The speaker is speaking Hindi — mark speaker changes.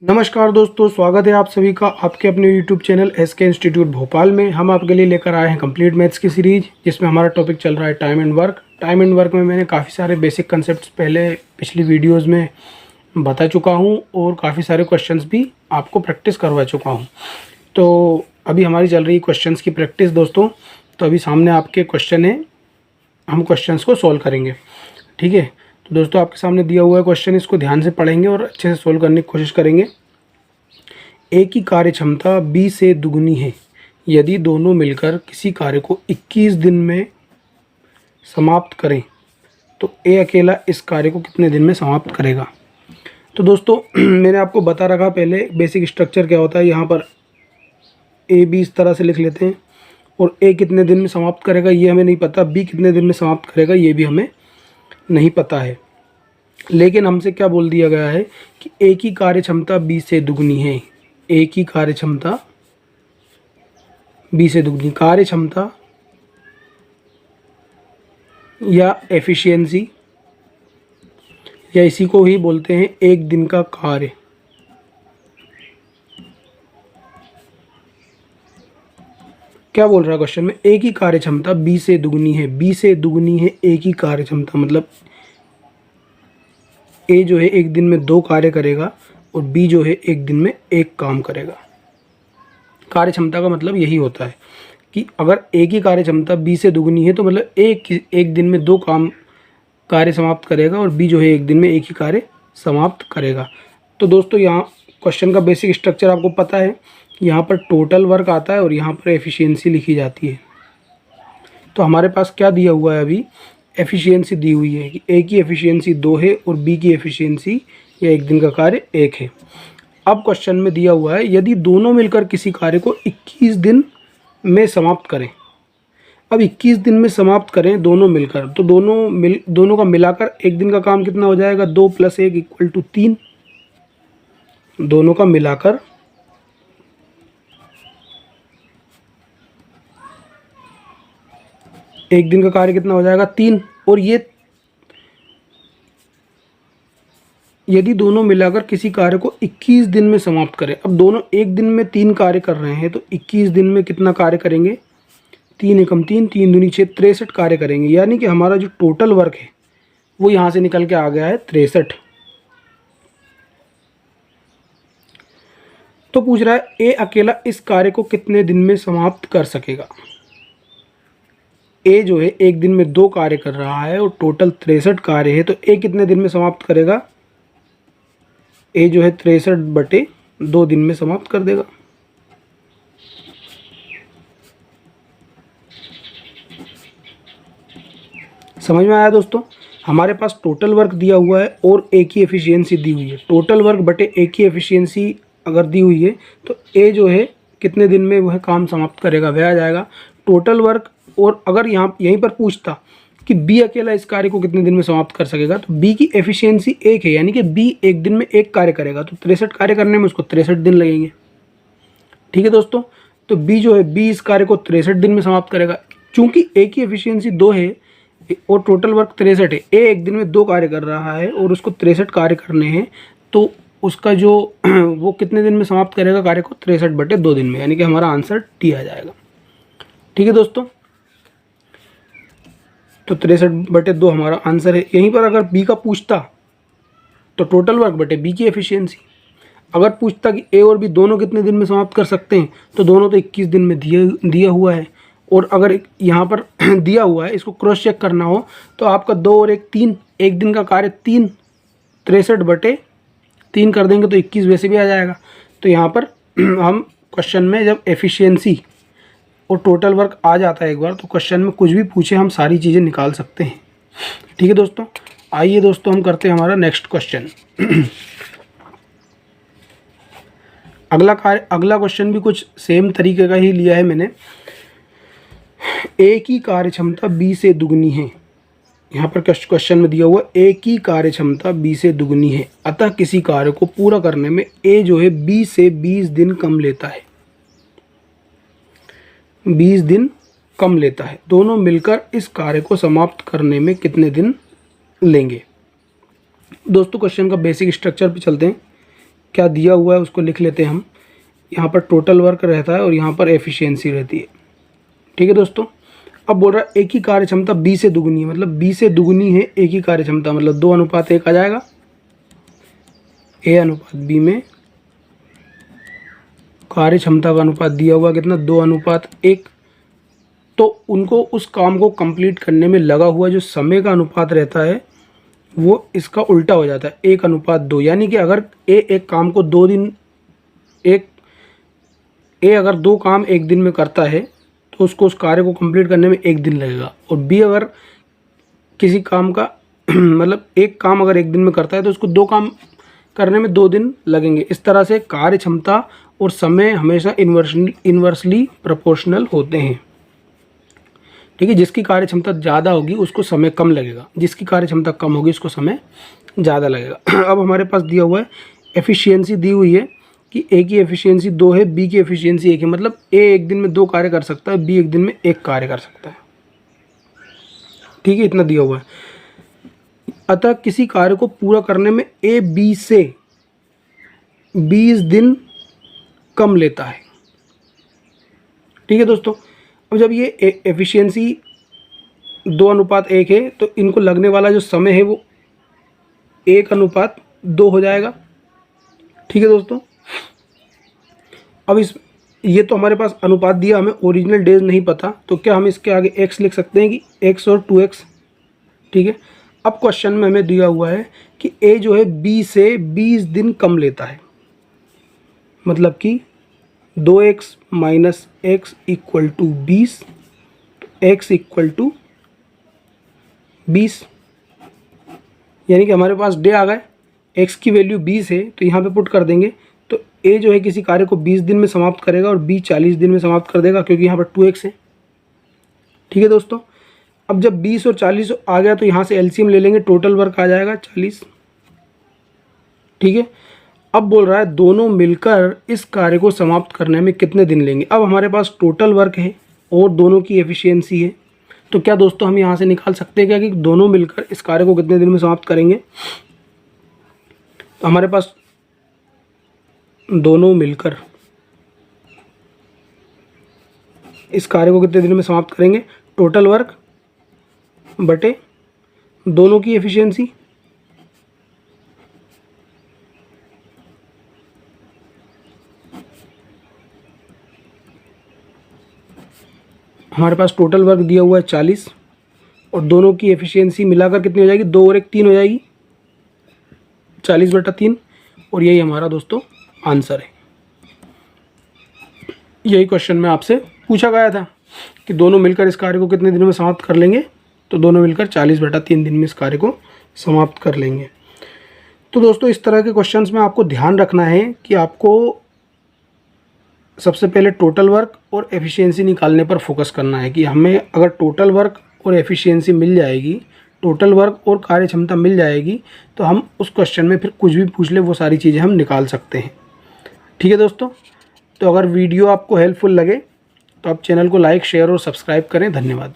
Speaker 1: नमस्कार दोस्तों, स्वागत है आप सभी का आपके अपने YouTube channel SK institute Bhopal में। हम आपके लिए लेकर आए हैं कंप्लीट मैथ्स की सीरीज, जिसमें हमारा टॉपिक चल रहा है time and work. Time and work में मैंने काफ़ी सारे बेसिक कंसेप्ट्स पहले पिछली वीडियोस में बता चुका हूं और काफ़ी सारे क्वेश्चंस भी आपको प्रैक्टिस करवा चुका हूं। तो अभी हमारी चल रही क्वेश्चंस की प्रैक्टिस दोस्तों। तो अभी सामने आपके क्वेश्चन है, हम क्वेश्चंस को सॉल्व करेंगे, ठीक है। तो दोस्तों आपके सामने दिया हुआ है क्वेश्चन, इसको ध्यान से पढ़ेंगे और अच्छे से सोल्व करने की कोशिश करेंगे। ए की कार्य क्षमता बी से दुगनी है यदि दोनों मिलकर किसी कार्य को 21 दिन में समाप्त करें तो ए अकेला इस कार्य को कितने दिन में समाप्त करेगा। तो दोस्तों मैंने आपको बता रखा पहले बेसिक स्ट्रक्चर क्या होता है। यहाँ पर ए बी इस तरह से लिख लेते हैं और ए कितने दिन में समाप्त करेगा ये हमें नहीं पता, बी कितने दिन में समाप्त करेगा ये भी हमें नहीं पता है। लेकिन हमसे क्या बोल दिया गया है कि ए की कार्य क्षमता बी से दुगनी है। ए की कार्य क्षमता बी से दुगनी, कार्य क्षमता या एफिशिएंसी या इसी को ही बोलते हैं एक दिन का कार्य। क्या बोल रहा है क्वेश्चन में, ए की कार्य क्षमता बी से दुगनी है। बी से दुगनी है ए की कार्य क्षमता, मतलब ए जो है एक दिन में 2 कार्य करेगा और बी जो है एक दिन में 1 काम करेगा। कार्य क्षमता का मतलब यही होता है कि अगर ए की कार्य क्षमता बी से दुगनी है तो मतलब एक दिन में 2 कार्य समाप्त करेगा और बी जो है एक दिन में 1 ही कार्य समाप्त करेगा। तो दोस्तों यहाँ क्वेश्चन का बेसिक स्ट्रक्चर आपको पता है। यहाँ पर टोटल वर्क आता है और यहाँ पर एफिशिएंसी लिखी जाती है। तो हमारे पास क्या दिया हुआ है, अभी एफिशिएंसी दी हुई है कि ए की एफिशिएंसी 2 है और बी की एफिशिएंसी या एक दिन का कार्य 1 है। अब क्वेश्चन में दिया हुआ है यदि दोनों मिलकर किसी कार्य को 21 दिन में समाप्त करें। अब 21 दिन में समाप्त करें दोनों मिलकर, तो दोनों का मिलाकर एक दिन का काम कितना हो जाएगा, 2 + 1 = 3। दोनों का मिलाकर एक दिन का कार्य कितना हो जाएगा, 3। और ये यदि दोनों मिलाकर किसी कार्य को 21 दिन में समाप्त करें। अब दोनों एक दिन में 3 कार्य कर रहे हैं तो 21 दिन में कितना कार्य करेंगे, 3 × 3 3 दूनी 6 63 कार्य करेंगे। यानी कि हमारा जो टोटल वर्क है वो यहाँ से निकल के आ गया है 63। तो पूछ रहा है ए अकेला इस कार्य को कितने दिन में समाप्त कर सकेगा। ए जो है एक दिन में 2 कार्य कर रहा है और टोटल 63 कार्य है, तो ए कितने दिन में समाप्त करेगा, ए जो है 63/2 दिन में समाप्त कर देगा। समझ में आया दोस्तों। हमारे पास टोटल वर्क दिया हुआ है और ए की एफिशिएंसी दी हुई है। टोटल वर्क बटे ए की एफिशिएंसी अगर दी हुई है तो ए जो है कितने दिन में वह काम समाप्त करेगा, वह आ जाएगा टोटल वर्क। और अगर यहीं पर पूछता कि बी अकेला इस कार्य को कितने दिन में समाप्त कर सकेगा, तो बी की एफिशिएंसी 1 है, यानी कि बी एक दिन में 1 कार्य करेगा, तो 63 कार्य करने में उसको 63 दिन लगेंगे। ठीक है दोस्तों। तो बी जो है, बी इस कार्य को 63 दिन में समाप्त करेगा। चूंकि ए की एफिशिएंसी 2 है और टोटल वर्क 63 है, ए एक दिन में 2 कार्य कर रहा है और उसको 63 कार्य करने हैं, तो उसका जो वो कितने दिन में समाप्त करेगा कार्य को, 63/2 दिन में, यानी कि हमारा आंसर टी आ जाएगा। ठीक है दोस्तों। तो 63/2 हमारा आंसर है। यहीं पर अगर बी का पूछता तो टोटल वर्क बटे बी की एफिशिएंसी। अगर पूछता कि ए और बी दोनों कितने दिन में समाप्त कर सकते हैं, तो दोनों तो 21 दिन में दिया हुआ है। और अगर यहाँ पर दिया हुआ है, इसको क्रॉस चेक करना हो तो आपका 2 और 1 3, एक दिन का कार्य 3, 63/3 कर देंगे तो 21 वैसे भी आ जाएगा। तो यहाँ पर हम क्वेश्चन में जब एफिशिएंसी और टोटल वर्क आ जाता है एक बार, तो क्वेश्चन में कुछ भी पूछे हम सारी चीज़ें निकाल सकते हैं। ठीक है दोस्तों। आइए दोस्तों हम करते हैं हमारा नेक्स्ट क्वेश्चन। अगला क्वेश्चन भी कुछ सेम तरीके का ही लिया है मैंने। ए की कार्य क्षमता बी से दुगनी है। यहाँ पर क्वेश्चन में दिया हुआ ए की कार्य क्षमता बी से दुगनी है, अतः किसी कार्य को पूरा करने में ए जो है बी से 20 दिन कम लेता है। 20 दिन कम लेता है। दोनों मिलकर इस कार्य को समाप्त करने में कितने दिन लेंगे। दोस्तों क्वेश्चन का बेसिक स्ट्रक्चर पे चलते हैं। क्या दिया हुआ है उसको लिख लेते हैं हम। यहाँ पर टोटल वर्क रहता है और यहाँ पर एफिशिएंसी रहती है। ठीक है दोस्तों, अब बोल रहा है एक ही कार्य क्षमता बी से दुगुनी है, मतलब बी से दुगुनी है एक ही कार्य क्षमता, मतलब 2:1 आ जाएगा। ए अनुपात बी में कार्य क्षमता का अनुपात दिया हुआ कितना, 2:1। तो उनको उस काम को कंप्लीट करने में लगा हुआ जो समय का अनुपात रहता है वो इसका उल्टा हो जाता है, 1:2। यानी कि अगर एक काम को 2 दिन अगर 2 काम एक दिन में करता है तो उसको उस कार्य को कंप्लीट करने में 1 दिन लगेगा। और बी अगर किसी काम का मतलब एक काम अगर एक दिन में करता है तो उसको 2 काम करने में 2 दिन लगेंगे। इस तरह से कार्य क्षमता और समय हमेशा इन्वर्सली प्रोपोर्शनल होते हैं। ठीक है, जिसकी कार्य क्षमता ज़्यादा होगी उसको समय कम लगेगा, जिसकी कार्य क्षमता कम होगी उसको समय ज़्यादा लगेगा। अब हमारे पास दिया हुआ है एफिशिएंसी दी हुई है कि ए की एफिशिएंसी 2 है, बी की एफिशिएंसी 1 है। मतलब ए एक दिन में 2 कार्य कर सकता है, बी एक दिन में 1 कार्य कर सकता है। ठीक है, इतना दिया हुआ है। अतः किसी कार्य को पूरा करने में ए बी से 20 दिन कम लेता है। ठीक है दोस्तों, अब जब ये एफिशिएंसी 2:1 है तो इनको लगने वाला जो समय है वो 1:2 हो जाएगा। ठीक है दोस्तों, अब ये तो हमारे पास अनुपात दिया, हमें ओरिजिनल डेज नहीं पता, तो क्या हम इसके आगे x लिख सकते हैं कि x और 2x। ठीक है, अब क्वेश्चन में हमें दिया हुआ है कि a जो है b से 20 दिन कम लेता है, मतलब कि 2x minus x equal to 20, x equal to 20। यानी कि हमारे पास डे आ गए, x की वैल्यू 20 है तो यहाँ पे पुट कर देंगे। तो a जो है किसी कार्य को 20 दिन में समाप्त करेगा और b 40 दिन में समाप्त कर देगा, क्योंकि यहाँ पर 2x है। ठीक है दोस्तों, अब जब 20 और 40 आ गया तो यहाँ से एलसीएम ले लेंगे, टोटल वर्क आ जाएगा 40। ठीक है, अब बोल रहा है दोनों मिलकर इस कार्य को समाप्त करने में कितने दिन लेंगे। अब हमारे पास टोटल वर्क है और दोनों की एफिशिएंसी है, तो क्या दोस्तों हम यहाँ से निकाल सकते हैं क्या कि दोनों मिलकर इस कार्य को कितने दिन में समाप्त करेंगे। तो हमारे पास दोनों मिलकर इस कार्य को कितने दिन में समाप्त करेंगे, टोटल वर्क बटे दोनों की एफिशिएंसी। हमारे पास टोटल वर्क दिया हुआ है 40 और दोनों की एफिशिएंसी मिलाकर कितनी हो जाएगी, 2 और 1 3 हो जाएगी, 40/3। और यही हमारा दोस्तों आंसर है। यही क्वेश्चन में आपसे पूछा गया था कि दोनों मिलकर इस कार्य को कितने दिन में समाप्त कर लेंगे, तो दोनों मिलकर 40/3 दिन में इस कार्य को समाप्त कर लेंगे। तो दोस्तों इस तरह के क्वेश्चंस में आपको ध्यान रखना है कि आपको सबसे पहले टोटल वर्क और एफिशिएंसी निकालने पर फोकस करना है कि हमें अगर टोटल वर्क और एफिशिएंसी मिल जाएगी, टोटल वर्क और कार्य क्षमता मिल जाएगी, तो हम उस क्वेश्चन में फिर कुछ भी पूछ ले वो सारी चीज़ें हम निकाल सकते हैं। ठीक है दोस्तों, तो अगर वीडियो आपको हेल्पफुल लगे तो आप चैनल को लाइक शेयर और सब्सक्राइब करें। धन्यवाद।